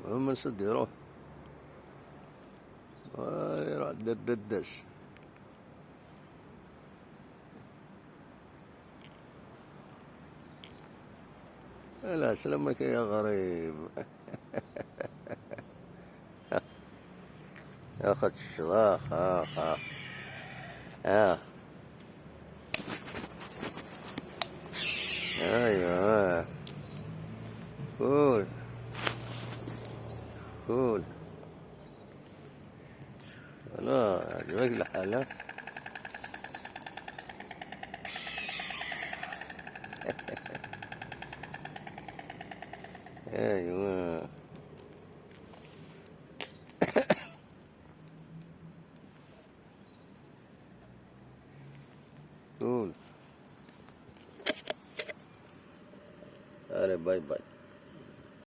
هم نسد يروح يروح دردش. لا سلامك يا غريب. ياخد الشراخ. ها ايوه. قول قول. لا عجبك الحالة. ايوه قول. باي باي.